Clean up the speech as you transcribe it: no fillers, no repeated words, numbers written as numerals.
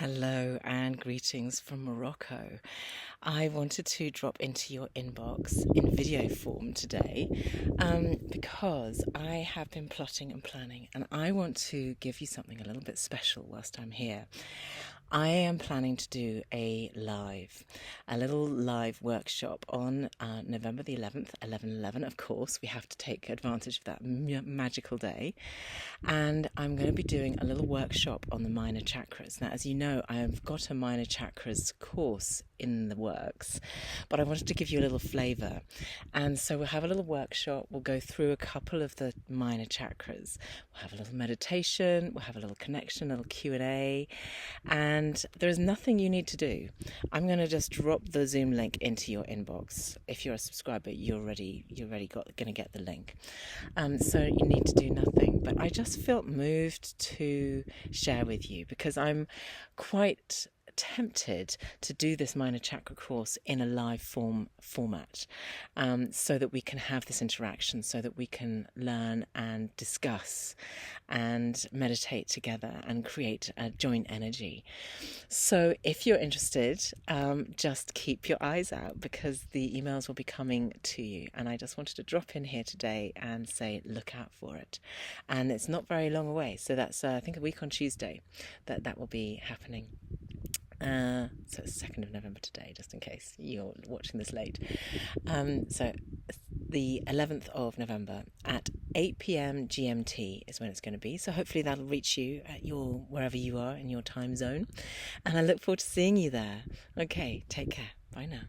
Hello and greetings from Morocco. I wanted to drop into your inbox in video form today because I have been plotting and planning, and I want to give you something a little bit special whilst I'm here. I am planning to do a little live workshop on November the 11th, 11/11. Of course, we have to take advantage of that magical day. And I'm going to be doing a little workshop on the minor chakras. Now, as you know, I've got a minor chakras course in the works, but I wanted to give you a little flavour. And so we'll have a little workshop. We'll go through a couple of the minor chakras. We'll have a little meditation. We'll have a little connection, a little Q&A. And there's nothing you need to do. I'm going to just drop the Zoom link into your inbox. If you're a subscriber, you're already going to get the link. So you need to do nothing. But I just felt moved to share with you because I'm quite tempted to do this minor chakra course in a live format, so that we can have this interaction, so that we can learn and discuss and meditate together and create a joint energy. So if you're interested, just keep your eyes out because the emails will be coming to you, and I just wanted to drop in here today and say look out for it. And it's not very long away, so that's I think a week on Tuesday that will be happening. So it's 2nd of November today, just in case you're watching this late. So the 11th of November at 8 p.m. GMT is when it's going to be. So hopefully that'll reach you at wherever you are in your time zone. And I look forward to seeing you there. Okay, take care. Bye now.